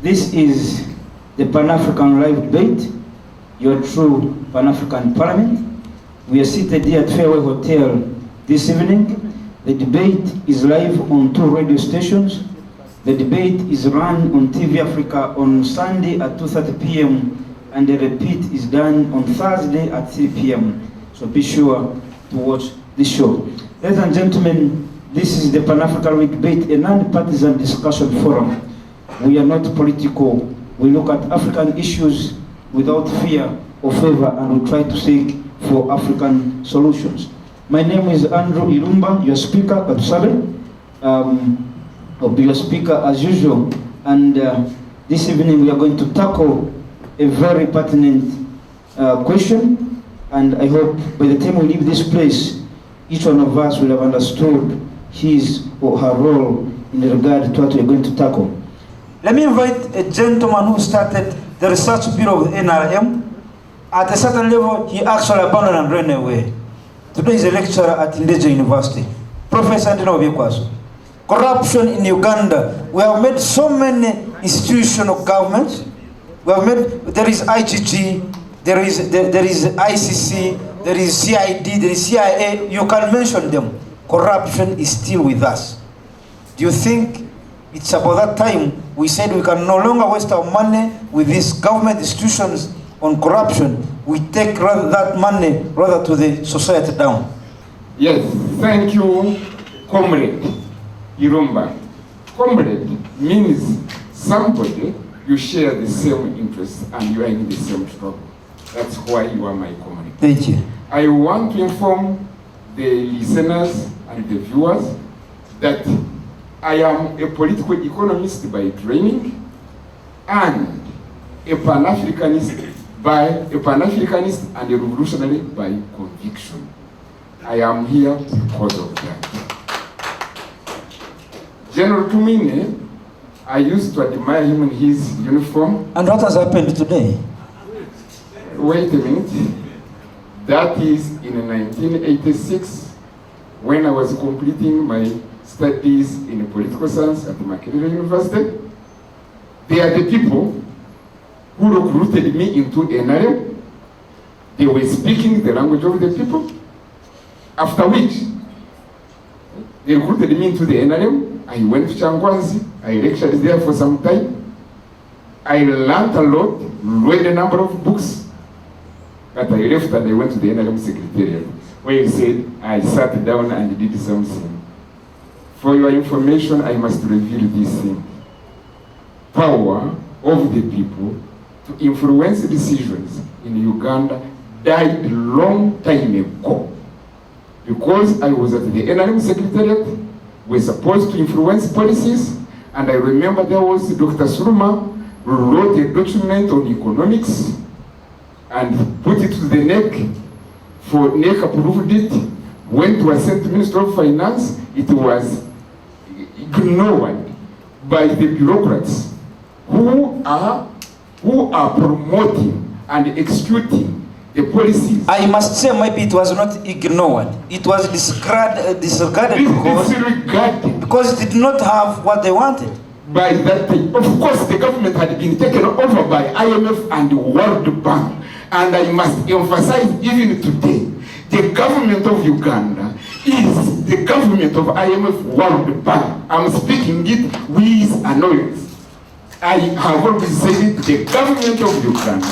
This is the Pan-African Live Debate, your true Pan-African Parliament. We are seated here at Fairway Hotel this evening. The debate is live on 2 radio stations. The debate is run on TV Africa on Sunday at 2:30 p.m. and the repeat is done on Thursday at 3 p.m. So be sure to watch this show. Ladies and gentlemen, this is the Pan-African Live Debate, a non-partisan discussion forum. We are not political. We look at African issues without fear or favor, and we try to seek for African solutions. My name is Andrew Irumba, your speaker at Sabe. I'll be your speaker as usual. And this evening we are going to tackle a very pertinent question. And I hope by the time we leave this place, each one of us will have understood his or her role in regard to what we're going to tackle. Let me invite a gentleman who started the research bureau of the NRM. At a certain level, he actually abandoned and ran away. Today he's a lecturer at Indeja University. Professor Andino Obiekwaso. Corruption in Uganda. We have made so many institutional governments. We have made, there is IGG, there is ICC, there is CID, there is CIA. You can mention them. Corruption is still with us. Do you think it's about that time we said we can no longer waste our money with these government institutions on corruption? We take that money rather to the society down. Yes, thank you, Comrade Irumba. Comrade means somebody you share the same interests and you are in the same trouble. That's why you are my comrade. Thank you. I want to inform the listeners and the viewers that I am a political economist by training and a Pan-Africanist and a revolutionary by conviction. I am here because of that. General Tumine, I used to admire him in his uniform. And what has happened today? Wait a minute. That is in 1986 when I was completing my studies in political science at Makerere University. They are the people who recruited me into NRM. They were speaking the language of the people. After which, they recruited me into the NRM. I went to Changwanzi. I lectured there for some time. I learned a lot, read a number of books. But I left and I went to the NRM Secretariat, where he said I sat down and did something. For your information, I must reveal this thing. Power of the people to influence decisions in Uganda died a long time ago. Because I was at the NRM Secretariat, we're supposed to influence policies, and I remember there was Dr. Suruma who wrote a document on economics and put it to the NEC. For NEC approved it, went to a State Minister of Finance, it was ignored by the bureaucrats who are promoting and executing the policies. I must say maybe it was not ignored. It was disregarded because it did not have what they wanted. By that time, of course, the government had been taken over by IMF and the World Bank. And I must emphasize even today, the government of Uganda is the government of IMF World Bank. I'm speaking it with annoyance. I have always said it, the government of Uganda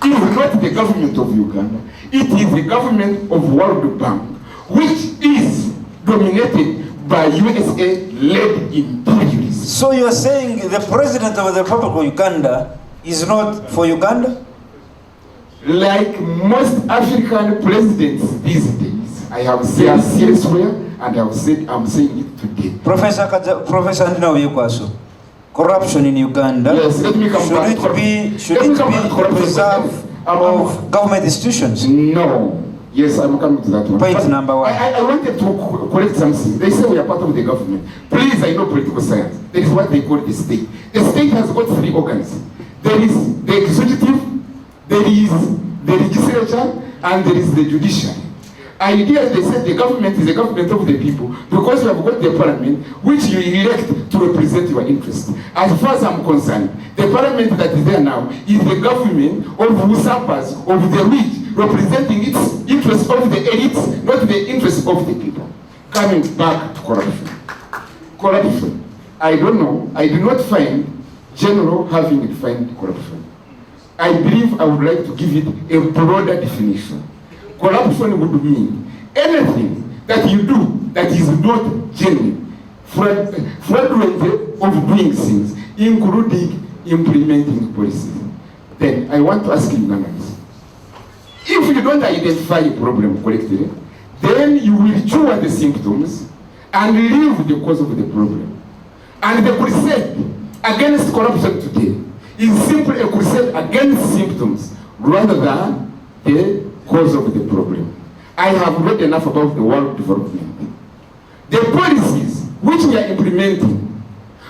is not the government of Uganda. It is the government of World Bank, which is dominated by USA-led imperialists. So you're saying the president of the Republic of Uganda is not for Uganda? Like most African presidents these days, I have said elsewhere, and I have said, I'm saying it today. Professor Andino Obiekwaso, corruption in Uganda, yes, let me come back. Should it be preserved of government institutions? No. Yes, I'm coming to that one. Point number one. I wanted to correct something. They say we are part of the government. Please, I know political science. That is what they call the state. The state has got 3 organs. There is the executive, there is the legislature, and there is the judiciary. Ideally, they said the government is the government of the people because you have got the parliament which you elect to represent your interests. As far as I'm concerned, the parliament that is there now is the government of usurpers, of the rich, representing its interests of the elites, not the interests of the people. Coming back to corruption. Corruption. I don't know. I do not find general having defined corruption. I believe I would like to give it a broader definition. Corruption would mean anything that you do that is not genuine, fraudulent of doing things, including implementing policies. Then I want to ask you, Ugandans, if you don't identify a problem correctly, then you will cure the symptoms and relieve the cause of the problem. And the crusade against corruption today is simply a crusade against symptoms rather than the cause of the problem. I have read enough about the world development. The policies which we are implementing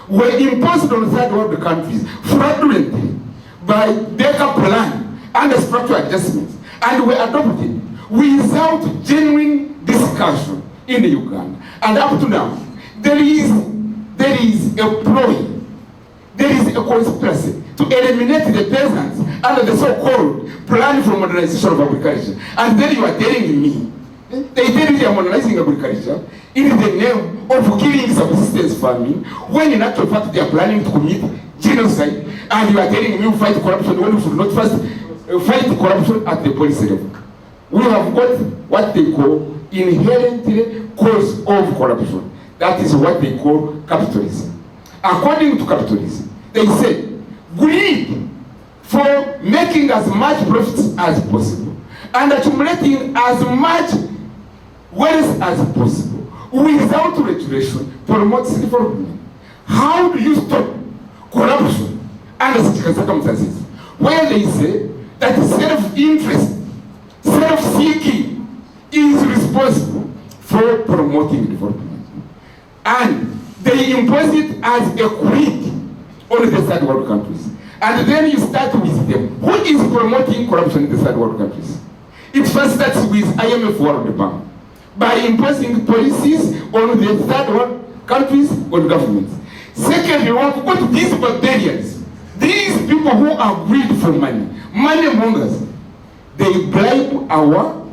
were imposed on third world countries fraudulently by Decca Plan and the structural adjustments, and were adopted without genuine discussion in the Uganda. And up to now, there is a ploy, there is a conspiracy to eliminate the peasants under the so-called plan for modernization of agriculture. And then you are telling me, they tell you they are modernizing agriculture in the name of killing subsistence farming, when in actual fact they are planning to commit genocide, and you are telling me you fight corruption when we should not first fight corruption at the policy level. We have got what they call inherently cause of corruption. That is what they call capitalism. According to capitalism, they say greed for making as much profits as possible and accumulating as much wealth as possible without regulation promotes development. How do you stop corruption under such circumstances where they say that self-interest, self-seeking is responsible for promoting development? And they impose it as a creed on the third world countries. And then you start with them. Who is promoting corruption in the third world countries? It first starts with IMF World Bank by imposing policies on the third world countries or governments. Secondly, we want to go to these barbarians, these people who are greedy for money mongers. They bribe our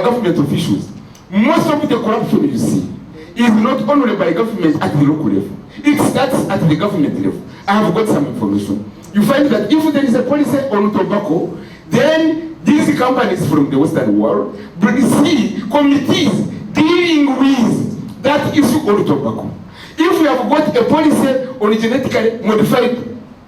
government officials. Most of the corruption you see is not only by government at the local level. It starts at the government level. I have got some information. You find that if there is a policy on tobacco, then these companies from the Western world see committees dealing with that issue on tobacco. If we have got a policy on genetically modified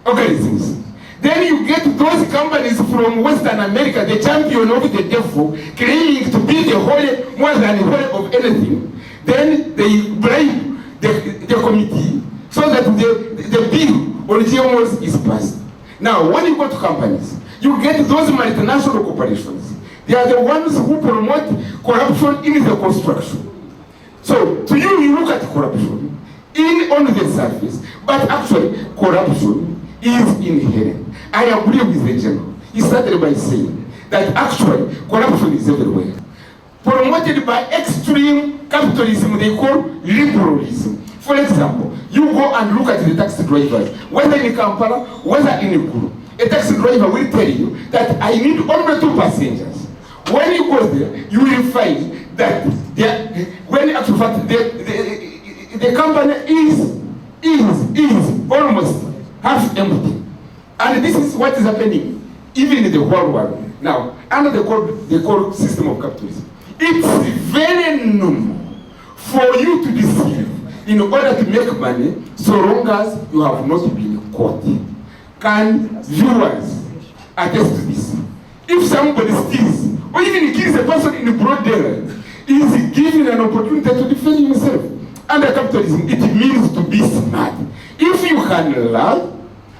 organisms, then you get those companies from Western America, the champion of the devil, claiming to be the holy, more than the holy of anything. Then they bribe the committee so that the bill on GMOs is passed. Now, when you go to companies, you get those multinational corporations. They are the ones who promote corruption in the construction. So, to you, you look at corruption on the surface, but actually, corruption is inherent. I agree with the general. He started by saying that actually, corruption is everywhere. Promoted by extreme capitalism they call liberalism. For example, you go and look at the taxi drivers, whether in Kampala, whether in Ikulu. A taxi driver will tell you that I need only 2 passengers. When you go there, you will find that when actually fact the company is almost half empty. And this is what is happening even in the whole world. Now, under the core system of capitalism, it's very normal for you to deceive in order to make money so long as you have not been caught. Can viewers attest to this? If somebody steals or even kills a person in broad daylight, is given an opportunity to defend himself. Under capitalism, it means to be smart. If you can lie,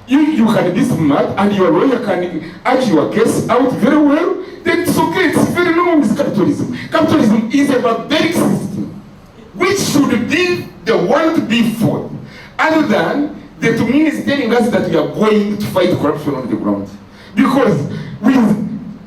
you can be smart, and your lawyer can argue your case out very well, then it's okay. It's very normal with capitalism. Capitalism is a barbaric system which should be the one to be fought, other than the Tumin is telling us that we are going to fight corruption on the ground. Because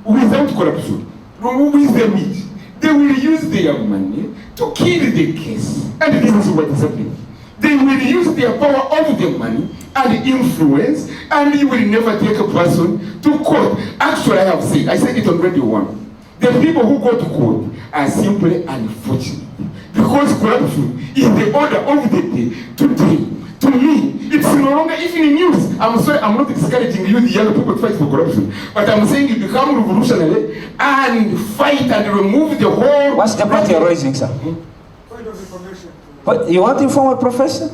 without corruption, with the rich, they will use their money to kill the case. And this is what is happening. They will use their power of the money and influence, and you will never take a person to court. Actually, I said it on Radio 1. The people who go to court are simply unfortunate, because corruption is the order of the day today. To me, it's no longer even in news. I'm sorry, I'm not discouraging you, the young people, to fight for corruption, but I'm saying you become revolutionary and fight and remove the whole... What's the point you're raising, sir? Point of information. But you want to inform a professor?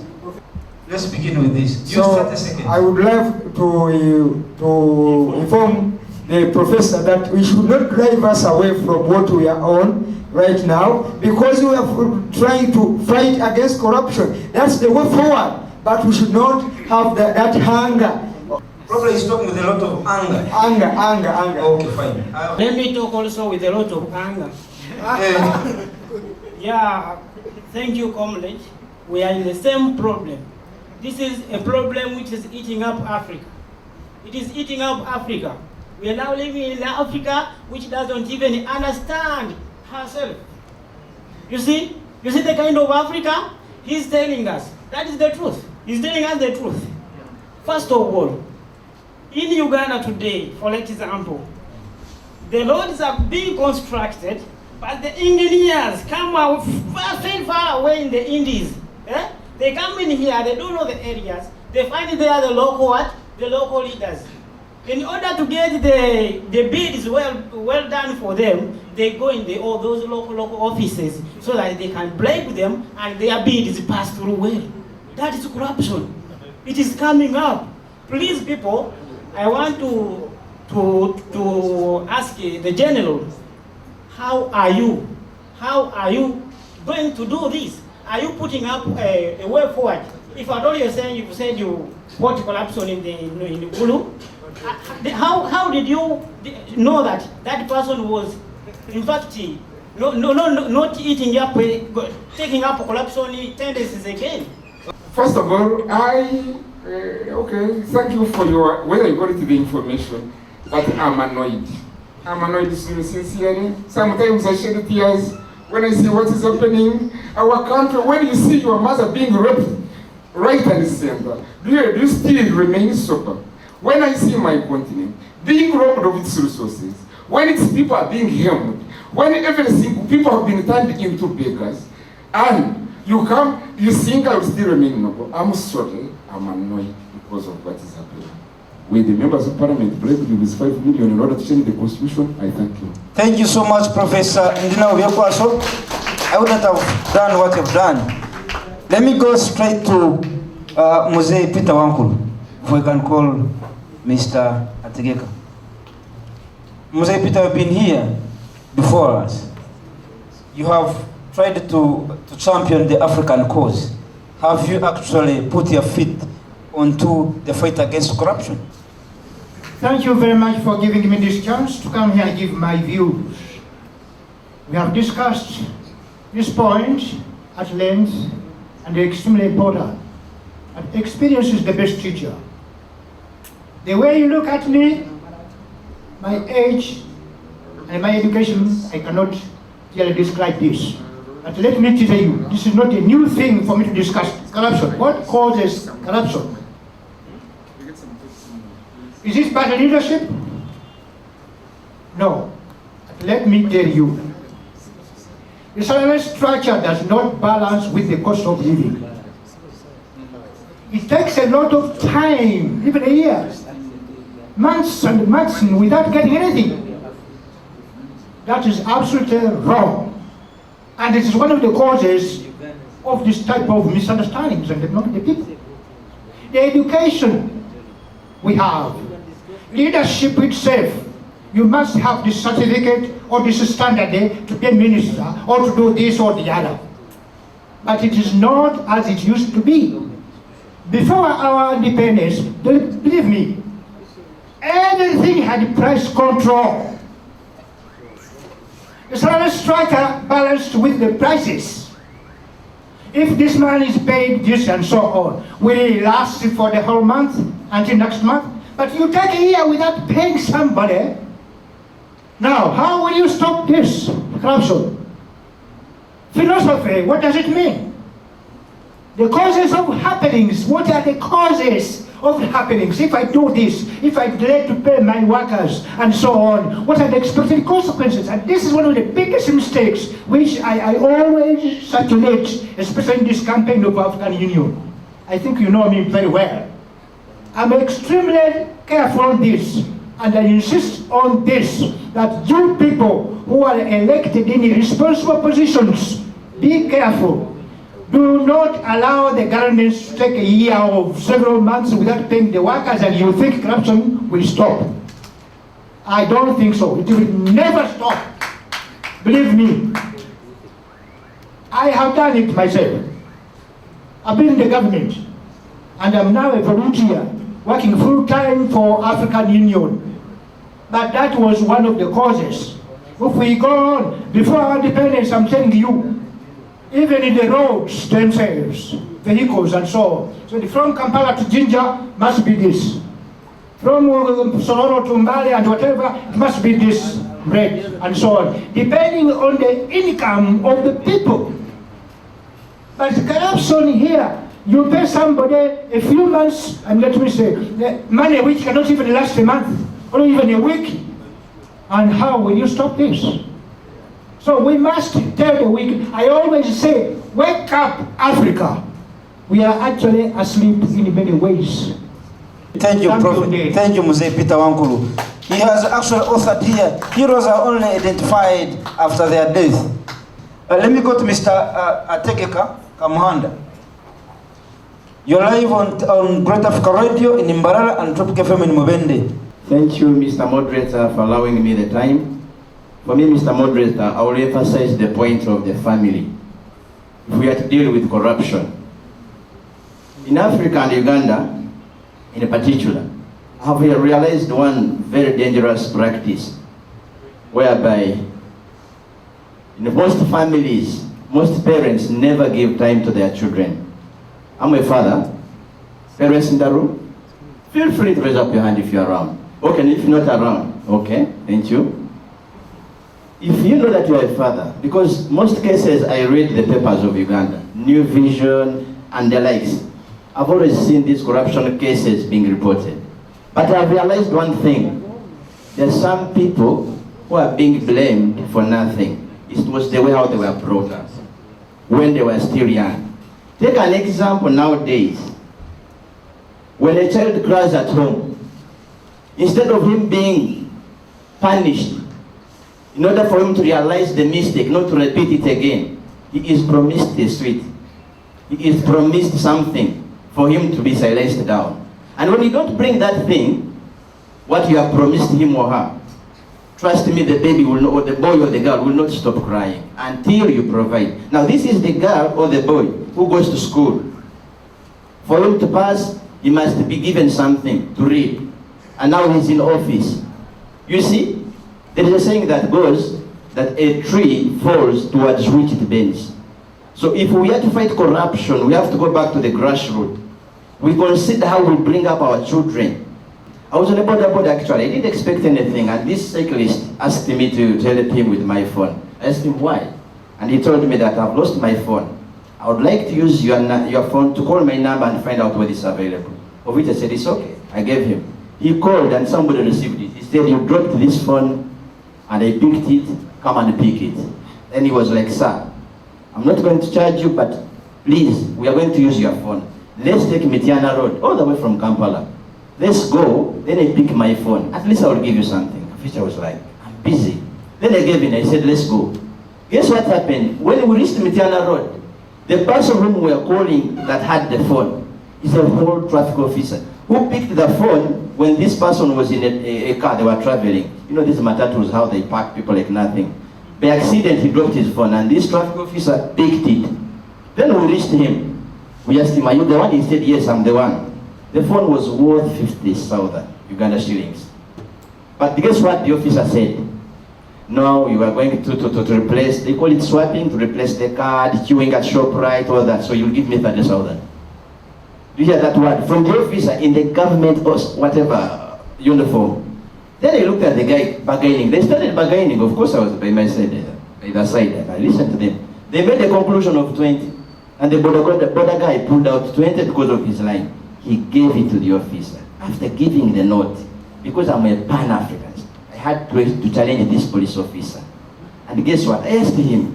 Let's begin with this. You start a second. I would like to inform the professor that we should not drive us away from what we are on right now, because we are trying to fight against corruption. That's the way forward. But we should not have that hunger. Probably he's talking with a lot of anger. Anger. Okay, fine. Let me talk also with a lot of anger. Yeah, thank you, comrade. We are in the same problem. This is a problem which is eating up Africa. It is eating up Africa. We are now living in Africa which doesn't even understand herself. You see the kind of Africa he's telling us. That is the truth. He's telling us the truth. First of all, in Uganda today, for example, the roads are being constructed, but the engineers come out very far away in the Indies. Eh? They come in here, they don't know the areas, they find they are the local what? The local leaders. In order to get the bids well done for them, they go in all those local offices so that they can bribe them and their bid is passed through well. That is corruption. It is coming up. Please, people, I want to ask the general, how are you going to do this? Are you putting up a way forward? If at all you're saying, you said you fought corruption in the Gulu, how did you know that that person was, in fact, not eating up, taking up corruption tendencies again? First of all, okay, thank you for your, whether you got it the information, but I'm annoyed. I'm annoyed sincerely. Sometimes I shed tears when I see what is happening. Our country, when you see your mother being raped, right and center, do you still remain sober? When I see my continent being robbed of its resources, when its people are being harmed, when everything, people have been turned into beggars, and you come, you think I will still remain noble. I'm sorry, I'm annoyed because of what is happening. When the members of parliament bribed with 5 million in order to change the constitution, I thank you. Thank you so much, Professor Ndina Obiekwaso. I wouldn't have done what you've done. Let me go straight to Mzee Peter Wankulu, if we can call Mr. Ategeka. Mzee Peter, you've been here before us. You have tried to champion the African cause. Have you actually put your feet onto the fight against corruption? Thank you very much for giving me this chance to come here and give my views. We have discussed this point at length, and they're extremely important. And experience is the best teacher. The way you look at me, my age, and my education, I cannot really describe this. But let me tell you, this is not a new thing for me to discuss. Corruption. What causes corruption? Is it bad leadership? No. But let me tell you, the salary structure does not balance with the cost of living. It takes a lot of time, even a year, months and months without getting anything. That is absolutely wrong. And it is one of the causes of this type of misunderstandings among the people. The education we have, leadership itself, you must have this certificate or this standard to be a minister or to do this or the other. But it is not as it used to be. Before our independence, believe me, everything had price control. The salary structure balanced with the prices. If this man is paid this and so on, will it last for the whole month until next month? But you take a year without paying somebody. Now, how will you stop this corruption? Philosophy, what does it mean? The causes of happenings, what are the causes of happenings. If I do this, if I delay to pay my workers, and so on, what are the expected consequences? And this is one of the biggest mistakes which I always circulate, especially in this campaign of African Union. I think you know me very well. I'm extremely careful on this, and I insist on this, that you people who are elected in responsible positions, be careful. Do not allow the governments to take a year or several months without paying the workers and you think corruption will stop. I don't think so. It will never stop. Believe me. I have done it myself. I've been in the government and I'm now a volunteer working full-time for African Union. But that was one of the causes. If we go on, before our independence, I'm telling you, even in the roads themselves, vehicles and so on. So from Kampala to Jinja must be this. From Sororo to Mbale and whatever, it must be this rate and so on. Depending on the income of the people. But corruption here, you pay somebody a few months, and let me say, money which cannot even last a month, or even a week. And how will you stop this? So we must tell the weak. I always say, wake up, Africa. We are actually asleep in many ways. Thank you, Prophet. Thank you, Mzee Peter Wankulu. He has actually authored here, heroes are only identified after their death. Let me go to Mr. Ategeka Kamuhanda. You're live on Great Africa Radio in Imbarara and Tropic FM in Mubende. Thank you, Mr. Moderator, for allowing me the time. For me, Mr. Moderator, I will emphasize the point of the family. If we are to deal with corruption, in Africa and Uganda, in particular, I have realized one very dangerous practice, whereby in most families, most parents never give time to their children. I'm a father. Parents in the room, feel free to raise up your hand if you're around. Okay, if you're not around, okay, thank you. If you know that you are a father, because most cases I read the papers of Uganda, New Vision and the likes, I've always seen these corruption cases being reported. But I've realized one thing. There are some people who are being blamed for nothing. It was the way how they were brought up, when they were still young. Take an example nowadays. When a child cries at home, instead of him being punished, in order for him to realize the mistake, not to repeat it again, he is promised a sweet. He is promised something for him to be silenced down. And when you don't bring that thing, what you have promised him or her, trust me, the baby will not, or the boy or the girl will not stop crying until you provide. Now this is the girl or the boy who goes to school. For him to pass, he must be given something to read. And now he's in office. You see, there is a saying that goes that a tree falls towards which it bends. So if we are to fight corruption, we have to go back to the grassroots. We consider how we bring up our children. I was on a border actually. I didn't expect anything, and this cyclist asked me to help him with my phone. I asked him why, and he told me that I've lost my phone. I would like to use your phone to call my number and find out whether it's available. Of which I said, it's okay. I gave him. He called and somebody received it. He said, you dropped this phone and I picked it, come and pick it. Then he was like, sir, I'm not going to charge you, but please, we are going to use your phone. Let's take Mitiana Road, all the way from Kampala. Let's go, then I pick my phone. At least I will give you something. Which I was like, I'm busy. Then I gave in, I said, let's go. Guess what happened? When we reached Mitiana Road, the person whom we were calling that had the phone is a whole traffic officer who picked the phone when this person was in a car, they were traveling. You know, this matatus, how they park people like nothing. By accident, he dropped his phone, and this traffic officer picked it. Then we reached him. We asked him, are you the one? He said, yes, I'm the one. The phone was worth 50,000 Uganda shillings. But guess what the officer said? No, you are going to replace, they call it swapping, to replace the card, queuing at ShopRite, all that, so you'll give me 30,000. You hear that word? From the officer in the government or whatever uniform. Then I looked at the guy bargaining. They started bargaining. Of course I was by my side, by the side. I listened to them. They made a conclusion of 20. And the border guy pulled out 20 because of his line. he gave it to the officer. After giving the note, because I'm a Pan-Africanist, I had to challenge this police officer. And guess what? I asked him,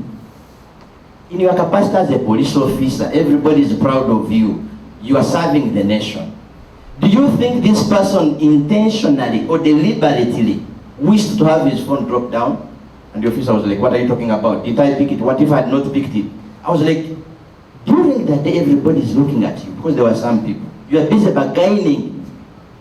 in your capacity as a police officer, everybody is proud of you. You are serving the nation. Do you think this person intentionally or deliberately wished to have his phone dropped down? And the officer was like, what are you talking about? Did I pick it? What if I had not picked it? I was like, during that day, everybody is looking at you because there were some people. You are busy bargaining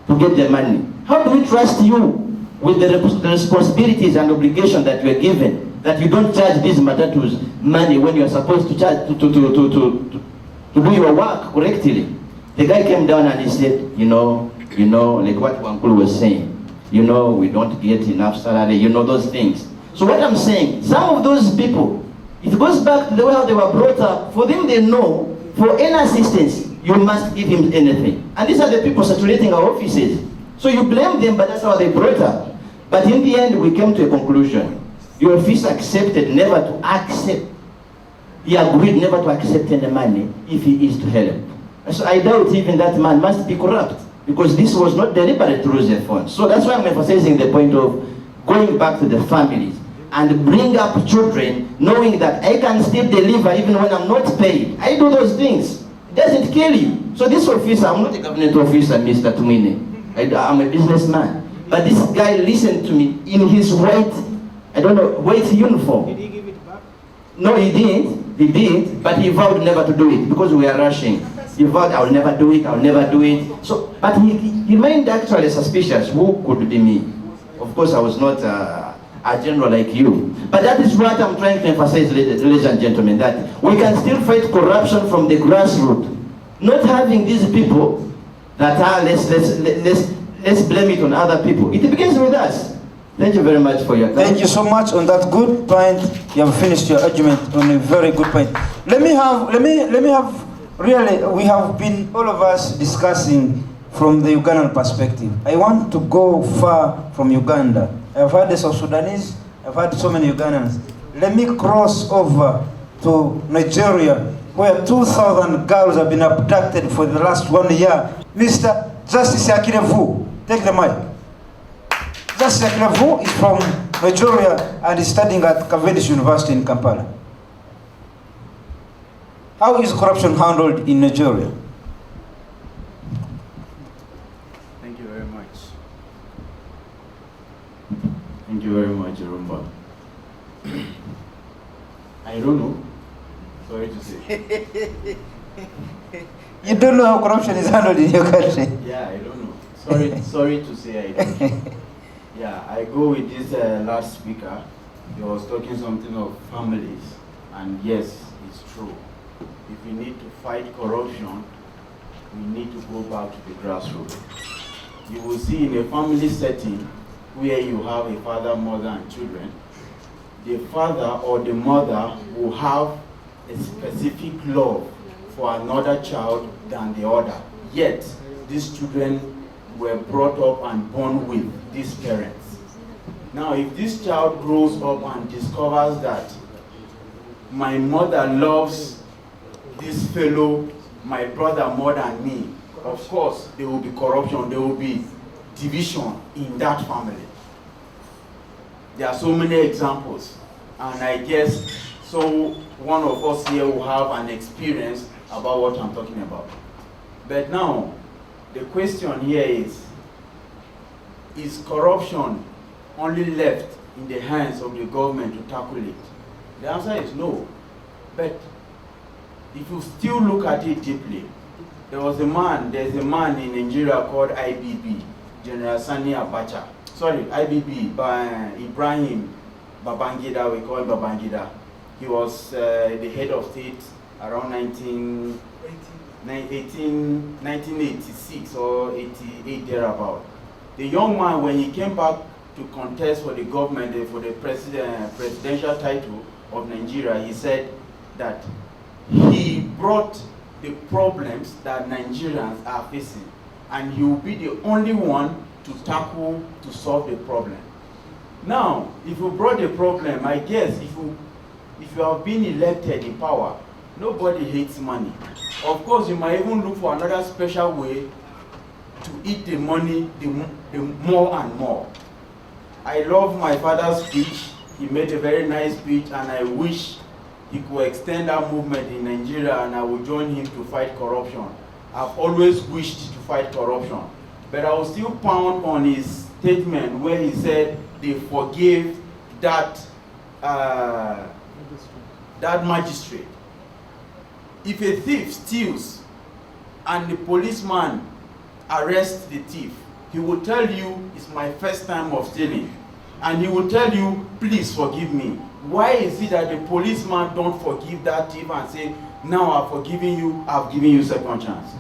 to get the money. How do we trust you with the responsibilities and obligations that you are given, that you don't charge these matatus money when you are supposed to charge to do your work correctly? The guy came down and he said, you know, like what Wankulu was saying, we don't get enough salary, those things. So what I'm saying, some of those people, it goes back to the way how they were brought up. For them, they know, for any assistance, you must give him anything. And these are the people saturating our offices. So you blame them, but that's how they brought up. But in the end, we came to a conclusion. Your officer accepted never to accept. He agreed never to accept any money if he is to help. So I doubt even that man must be corrupt, because this was not deliberate to lose the funds. So that's why I'm emphasizing the point of going back to the families and bring up children, knowing that I can still deliver even when I'm not paid. I do those things. It doesn't kill you. So this officer, I'm not a government officer, Mr. Tumine. I'm a businessman. But this guy listened to me in his white uniform. Did he give it back? No, he didn't. He did, but he vowed never to do it because we are rushing. He vowed, I will never do it, I will never do it. So, but he remained actually suspicious. Who could be me? Of course, I was not a general like you. But that is what I'm trying to emphasize, ladies and gentlemen, that we can still fight corruption from the grassroots. Not having these people that are, let's blame it on other people. It begins with us. Thank you very much for your time. Thank you so much on that good point. You have finished your argument on a very good point. Let me have, really, we have been, all of us, discussing from the Ugandan perspective. I want to go far from Uganda. I've heard the South Sudanese, I've heard so many Ugandans. Let me cross over to Nigeria, where 2,000 girls have been abducted for the last 1 year. Mr. Justice Akirevu, take the mic. Justice Akirevu is from Nigeria and is studying at Cavendish University in Kampala. How is corruption handled in Nigeria? Thank you very much. Thank you very much, Rumba. I don't know. Sorry to say. You don't know how corruption is handled in your country? Yeah, I don't know. Sorry to say I don't know. Yeah, I go with this last speaker. He was talking something of families. And yes, it's true. If we need to fight corruption, we need to go back to the grassroots. You will see in a family setting where you have a father, mother, and children, the father or the mother will have a specific love for another child than the other. Yet, these children were brought up and born with these parents. Now, if this child grows up and discovers that my mother loves this fellow, my brother, more than me, of course, there will be corruption, there will be division in that family. There are so many examples, and I guess so one of us here will have an experience about what I'm talking about. But now, the question here is corruption only left in the hands of the government to tackle it? The answer is no. But if you still look at it deeply, there's a man in Nigeria called IBB, General Sani Abacha. Sorry, IBB, by Ibrahim Babangida, we call him Babangida. He was the head of state around 1986 or 88 thereabout. The young man, when he came back to contest for the government, for the presidential title of Nigeria, he said that he brought the problems that Nigerians are facing, and he will be the only one to tackle, to solve the problem. Now, if you brought the problem, I guess if you have been elected in power, nobody hates money. Of course, you might even look for another special way to eat the money the more and more. I love my father's speech. He made a very nice speech, and I wish he could extend that movement in Nigeria, and I will join him to fight corruption. I've always wished to fight corruption. But I will still pound on his statement where he said they forgave that magistrate. If a thief steals and the policeman arrests the thief, he will tell you, it's my first time of stealing. And he will tell you, please forgive me. Why is it that the policeman don't forgive that thief and say, now I've forgiven you, I've given you second chance?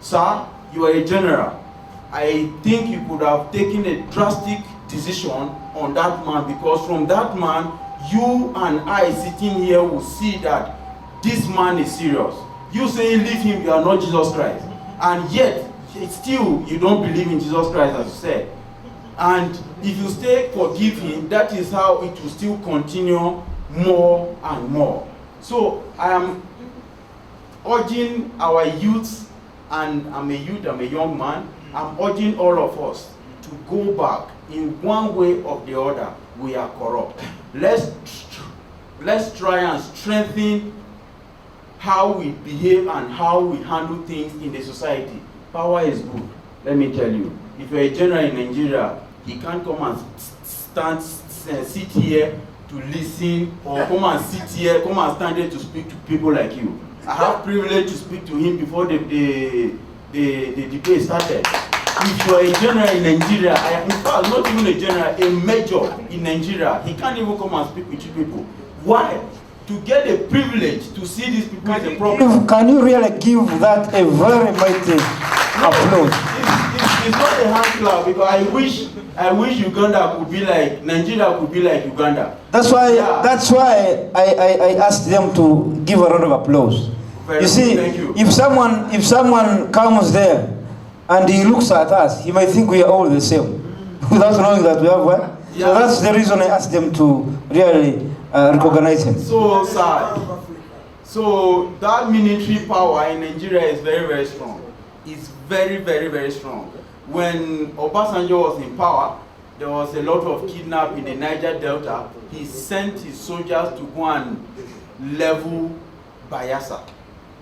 Sir, you are a general. I think you could have taken a drastic decision on that man, because from that man, you and I sitting here will see that this man is serious. You say leave him, you are not Jesus Christ. And yet, still you don't believe in Jesus Christ, as you said. And if you stay forgive him, that is how it will still continue more and more. So I am urging our youth, and I'm a youth, I'm a young man, I'm urging all of us to go back in one way or the other. We are corrupt. Let's try and strengthen how we behave and how we handle things in the society. Power is good, let me tell you. If you're a general in Nigeria, he can't come and sit here to listen, or come and sit here, come and stand here to speak to people like you. I have privilege to speak to him before the debate started. If you're a general in Nigeria, in fact, not even a general, a major in Nigeria, he can't even come and speak with you people. Why? To get the privilege to see these people is a problem. Can you really give that a very mighty applause? It's not a hand clap, because I wish Uganda could be like, Nigeria could be like Uganda. That's why I asked them to give a round of applause. You see, if someone comes there and he looks at us, he might think we are all the same, without knowing that we have one. Yeah. So that's the reason I asked them to really recognize him. So sad. So that military power in Nigeria is very, very strong. It's very, very, very strong. When Obasanjo was in power, there was a lot of kidnapping in the Niger Delta. He sent his soldiers to go and level Bayelsa.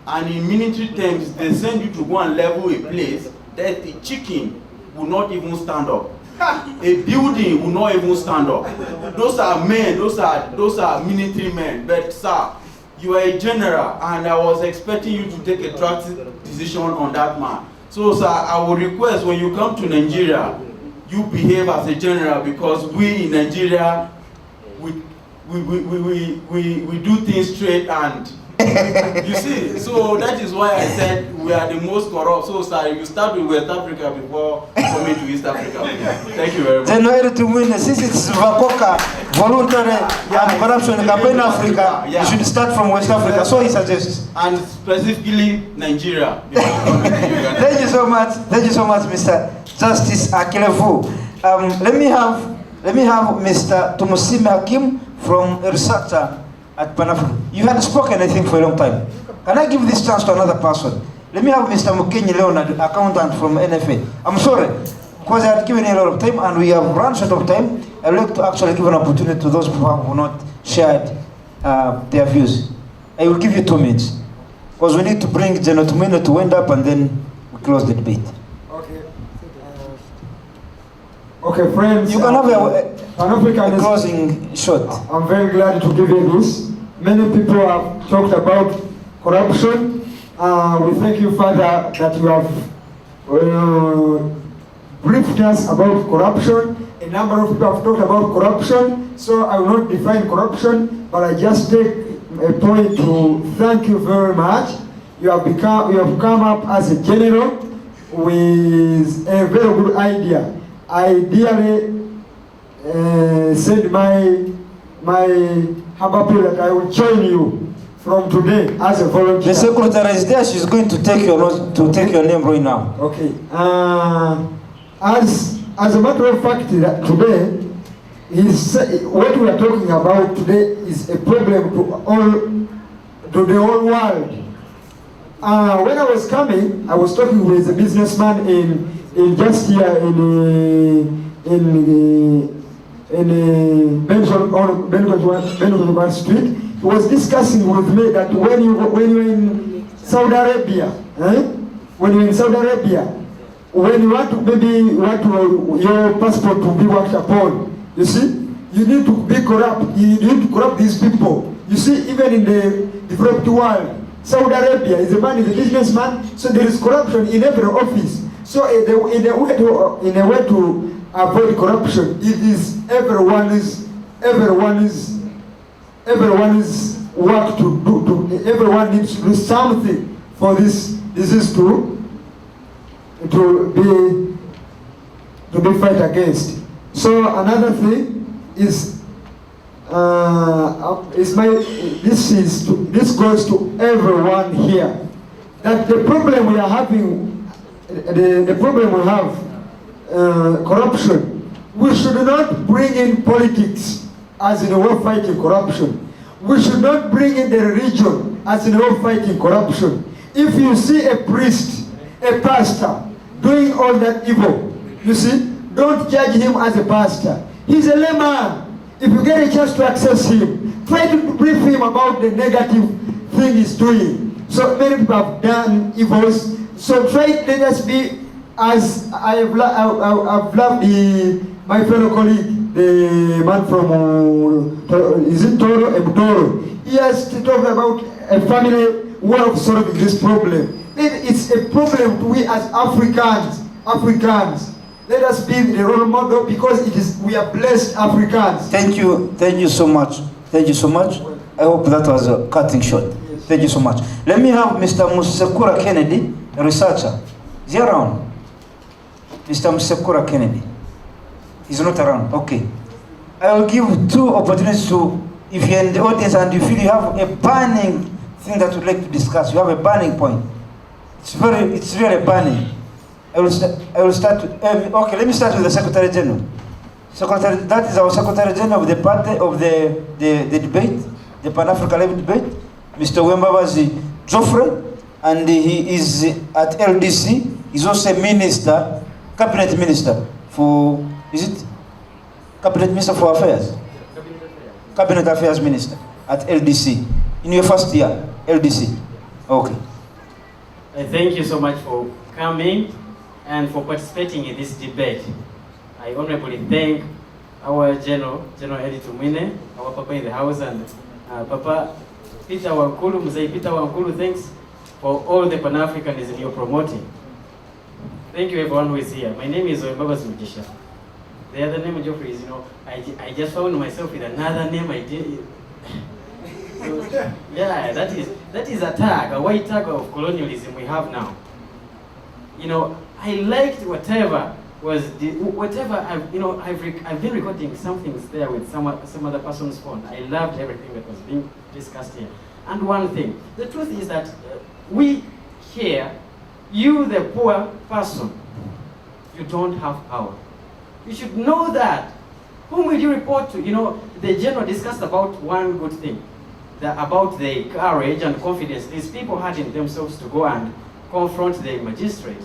And in military terms, they send you to go and level a place that the chicken will not even stand up. A building will not even stand up. Those are men, those are military men. But sir, you are a general, and I was expecting you to take a drastic decision on that man. So sir, I would request when you come to Nigeria, you behave as a general, because we in Nigeria, we do things straight, and you see, so that is why I said we are the most corrupt. So sir, you start with West Africa before coming to East Africa. Thank you very much. January to win, since it's Vakoka, voluntary and corruption campaign Africa, you should start from West Africa, so he suggests. And specifically Nigeria. Thank you so much, Mr. Justice Akilevu. Let me have Mr. Tumusime Hakim from a researcher at Pan-Africa. You had spoken, I think, for a long time. Can I give this chance to another person? Let me have Mr. Mukenyi Leonard, accountant from NFA. I'm sorry, because I had given you a lot of time and we have run short of time. I'd like to actually give an opportunity to those who have not shared their views. I will give you 2 minutes, because we need to bring General Tumino to wind up and then we close the debate. Okay, friends. You can have a closing shot. I'm very glad to give you this. Many people have talked about corruption. We thank you, Father, that you have briefed us about corruption. A number of people have talked about corruption, so I will not define corruption, but I just take a point to thank you very much. You have come up as a general with a very good idea. I dearly said my humble plea that I will join you from today as a volunteer. The secretary is there. She's going to take your name right now. Okay. As a matter of fact, that today what we are talking about today is a problem to the whole world. When I was coming, I was talking with a businessman in in just here in Benjamin Street. He was discussing with me that when you're in Saudi Arabia, when you're in Saudi Arabia, when you want to your passport to be worked upon, you see, you need to be corrupt. You need to corrupt these people. You see, even in the developed world, Saudi Arabia is a man, is a businessman, so there is corruption in every office. So in a way to avoid corruption, it is everyone's work to do. Everyone needs to do something for this disease to be fight against. So another thing is this goes to everyone here, that the problem we are having, the problem we have, corruption. We should not bring in politics as in a way of fighting corruption. We should not bring in the religion as in a way of fighting corruption. If you see a priest, a pastor, doing all that evil, you see, don't judge him as a pastor. He's a layman. If you get a chance to access him, try to brief him about the negative thing he's doing. So many people have done evils. So let us be, as I've loved my fellow colleague, the man from, is it Toro? Toro. He has to talk about a family way of solving this problem. It's a problem we as Africans. Let us be the role model, because we are blessed Africans. Thank you so much. Thank you so much. I hope that was a cutting short. Yes. Thank you so much. Let me have Mr. Musekura Kennedy, a researcher. Is he around? Mr. Musekura Kennedy. He's not around. Okay. I will give 2 opportunities to, if you're in the audience and you feel you have a burning thing that you'd like to discuss, you have a burning point. It's really burning. I will start. Okay, let me start with the Secretary General. That is our Secretary General of the party of the debate, the Pan-African level debate, Mr. Wembabazi Geoffrey, and he is at LDC. He's also a minister, cabinet minister for, is it cabinet minister for affairs? Cabinet affairs minister at LDC. In your first year, LDC. Okay. Thank you so much for coming and for participating in this debate. I honorably thank our General Eddie Tumwine, our Papa in the house, and Papa Peter Wankulu, Mzee Peter Wankulu, thanks for all the Pan-Africanism you're promoting. Thank you everyone who is here. My name is Wembabazi Mujisha. The other name, Geoffrey, is, I just found myself with another name I did. So, yeah, that is a tag, a white tag of colonialism we have now. I liked whatever I've been recording some things there with some other person's phone. I loved everything that was being discussed here. And one thing, the truth is that we here, you the poor person, you don't have power. You should know that. Whom will you report to? The general discussed about one good thing, about the courage and confidence these people had in themselves to go and confront the magistrate.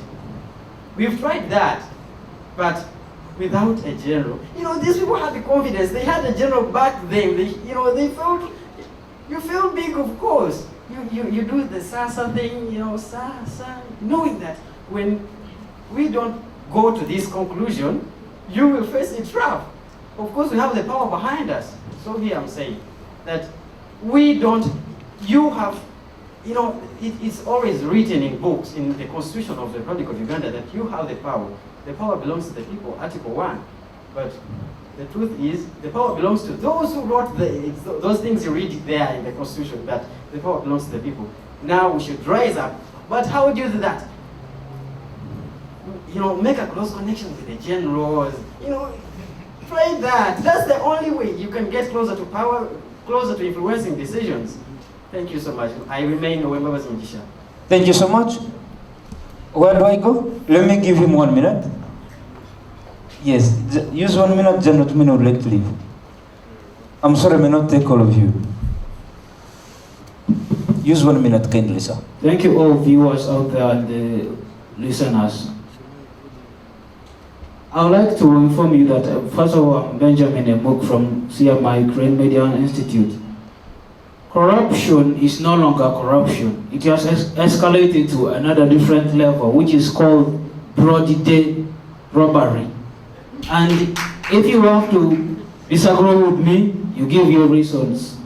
We've tried that, but without a general. These people had the confidence. They had a general back then. They felt, you feel big, of course. You do the Sasa thing, Sasa, knowing that when we don't go to this conclusion, you will face a trap. Of course, we have the power behind us. So here I'm saying that it's always written in books, in the Constitution of the Republic of Uganda, that you have the power. The power belongs to the people, Article 1. But the truth is, the power belongs to those who wrote those things you read there in the Constitution, that the power belongs to the people. Now we should rise up. But how would you do that? Make a close connection with the generals. Try that. That's the only way you can get closer to power, closer to influencing decisions. Thank you so much. I remain Wembabazi Mujisha. Thank you so much. Where do I go? Let me give him 1 minute. Yes, use 1 minute, General Tumwine would like to leave. I'm sorry I may not take all of you. Use 1 minute, kindly, sir. Thank you all viewers out there and the listeners. I would like to inform you that, first of all, I'm Benjamin Emuk from CMI, Ukraine Media Institute. Corruption is no longer corruption. It has escalated to another different level, which is called broad day robbery. And if you have to disagree with me, you give your reasons.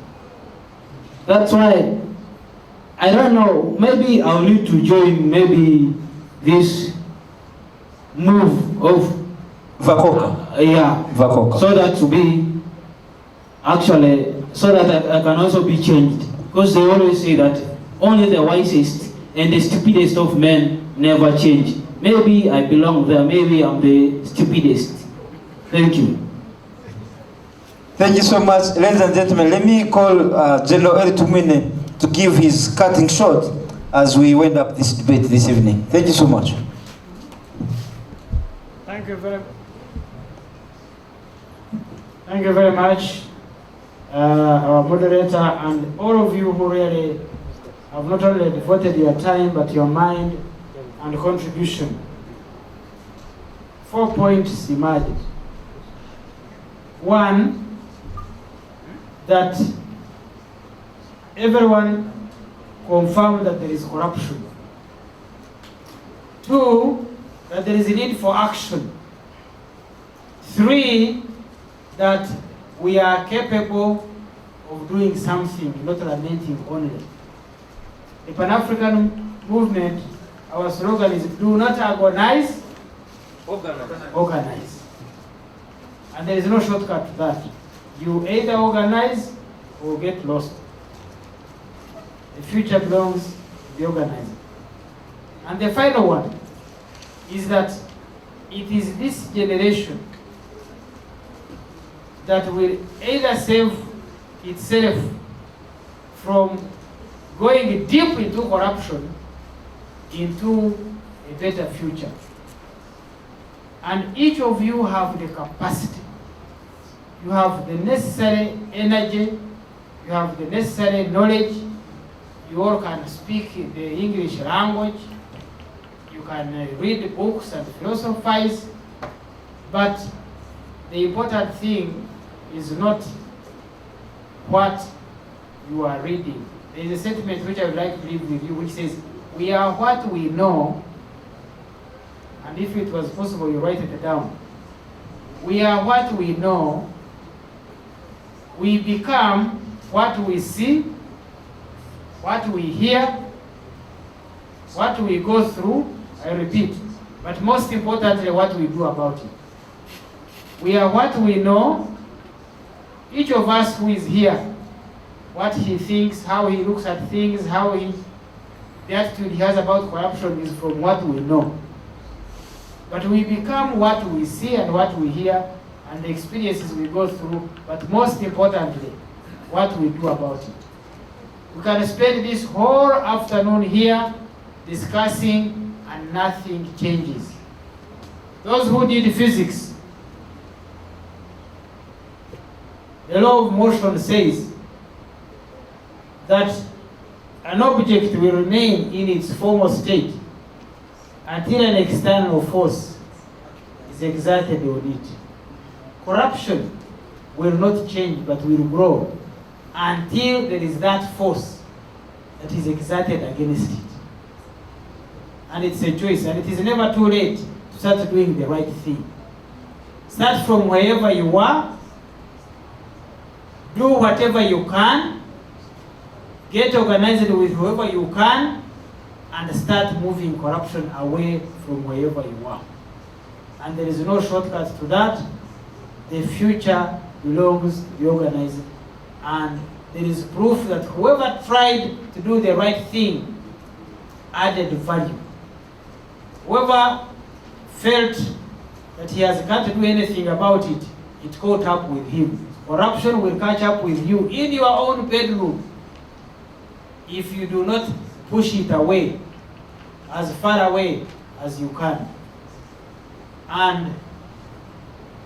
That's why, I don't know, maybe I'll need to join maybe this move of Vakoka. Vakoka. So that to be actually, so that I can also be changed. Because they always say that only the wisest and the stupidest of men never change. Maybe I belong there, maybe I'm the stupidest. Thank you. Thank you so much, ladies and gentlemen. Let me call General Eli Tumwine to give his cutting shot as we wind up this debate this evening. Thank you so much. Thank you very much, our moderator, and all of you who really have not only devoted your time but your mind and contribution. 4 points emerged. One, that everyone confirmed that there is corruption. Two, that there is a need for action. Three, that we are capable of doing something, not lamenting only. The Pan-African movement, our slogan is do not agonize, organize. And there is no shortcut to that. You either organize or get lost. The future belongs to the organizer. And the final one is that it is this generation that will either save itself from going deep into corruption into a better future. And each of you have the capacity. You have the necessary energy, you have the necessary knowledge, you all can speak the English language, you can read books and philosophize, but the important thing is not what you are reading. There is a sentiment which I would like to leave with you which says, we are what we know, and if it was possible you write it down. We are what we know, we become what we see, what we hear, what we go through, I repeat, but most importantly what we do about it. We are what we know. Each of us who is here, what he thinks, how he looks at things, the attitude he has about corruption is from what we know. But we become what we see and what we hear and the experiences we go through, but most importantly, what we do about it. We can spend this whole afternoon here discussing and nothing changes. Those who did physics, the law of motion says that an object will remain in its former state until an external force is exerted on it. Corruption will not change but will grow until there is that force that is exerted against it. And it's a choice, and it is never too late to start doing the right thing. Start from wherever you are, do whatever you can, get organized with whoever you can, and start moving corruption away from wherever you are. And there is no shortcut to that. The future belongs to the organizer. And there is proof that whoever tried to do the right thing added value. Whoever felt that he can't do anything about it, it caught up with him. Corruption will catch up with you in your own bedroom if you do not push it away, as far away as you can. And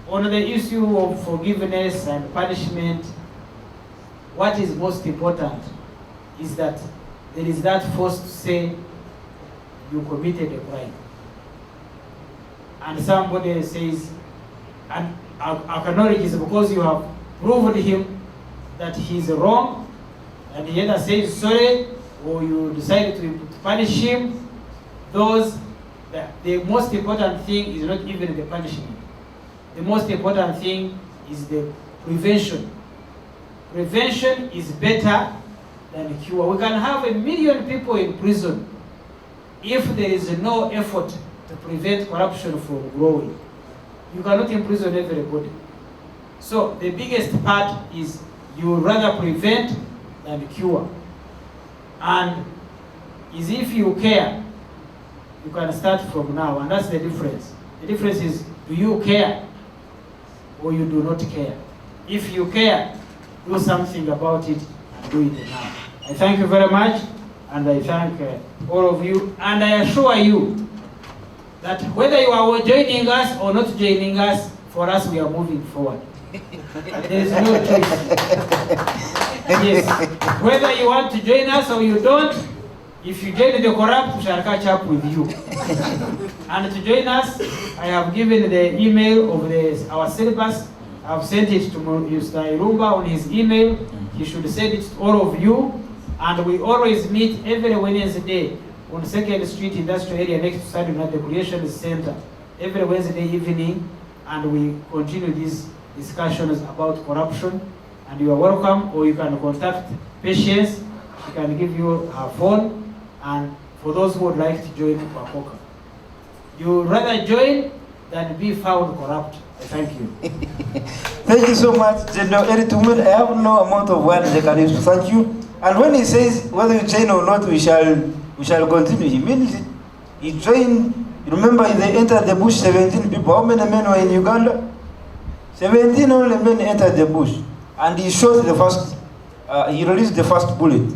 on the issue of forgiveness and punishment, what is most important is that there is that force to say you committed a crime. and somebody says, and acknowledges because you have proved him that he's wrong, and he either says sorry or you decide to punish him, the most important thing is not even the punishment. The most important thing is the prevention. Prevention is better than cure. We can have 1 million people in prison if there is no effort to prevent corruption from growing. You cannot imprison everybody. So the biggest part is you rather prevent than cure. And is if you care, you can start from now, and that's the difference. The difference is, do you care or you do not care? If you care, do something about it and do it now. I thank you very much, and I thank all of you, and I assure you that whether you are joining us or not joining us, for us we are moving forward. There is no choice. Yes, whether you want to join us or you don't, if you join the corrupt, we shall catch up with you. And to join us, I have given the email of our syllabus. I have sent it to Mr. Irumba on his email. He should send it to all of you. And we always meet every Wednesday on 2nd Street Industrial Area next to Saturday at the Creation Center. Every Wednesday evening, and we continue these discussions about corruption. And you are welcome, or you can contact Patience. She can give you her phone. And for those who would like to join Wakoka, you rather join than be found corrupt. I thank you. Thank you so much, General Eri Tumwine. I have no amount of words I can use to thank you. And when he says whether you join or not, we shall continue, he means it. He joined. Remember, they entered the bush, 17 people. How many men were in Uganda? 17 only men entered the bush. And he shot the first, he released the first bullet.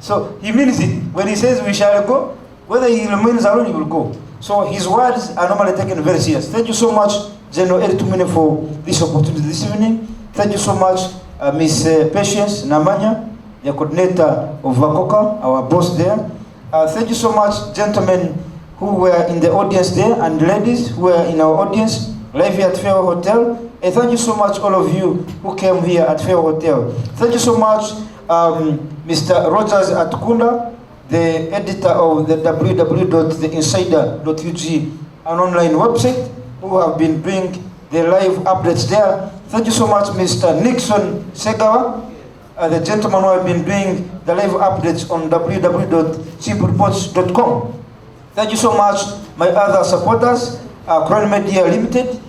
So he means it. When he says we shall go, whether he remains alone, he will go. So his words are normally taken very serious. Thank you so much, General Eri Tumwine, for this opportunity this evening. Thank you so much, Ms. Patience Namanya, the coordinator of Wakoka, our boss there. Thank you so much, gentlemen who were in the audience there, and ladies who were in our audience, live here at Fairway Hotel. And thank you so much, all of you who came here at Fairway Hotel. Thank you so much, Mr. Rogers Atukunda, the editor of the www.theinsider.ug, an online website, who have been doing the live updates there. Thank you so much, Mr. Nixon Segawa, the gentleman who have been doing the live updates on www.simplereports.com. Thank you so much, my other supporters, Crown Media Limited,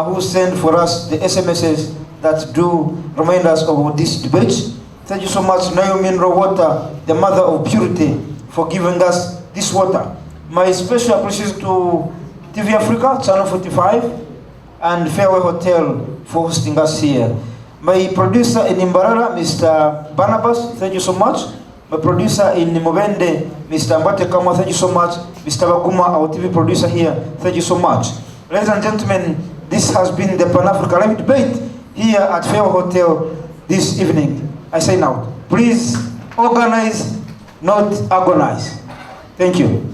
who send for us the SMSs that do remind us of these debates. Thank you so much, Naomi Water, the mother of purity, for giving us this water. My special appreciation to TV Africa, Channel 45, and Fairway Hotel for hosting us here. My producer in Imbarara, Mr. Barnabas, thank you so much. My producer in Mubende, Mr. Mbate Kama, thank you so much. Mr. Baguma, our TV producer here, thank you so much. Ladies and gentlemen, this has been the Pan-Africa Live Debate here at Fairway Hotel this evening. I say now, please organize, not agonize. Thank you.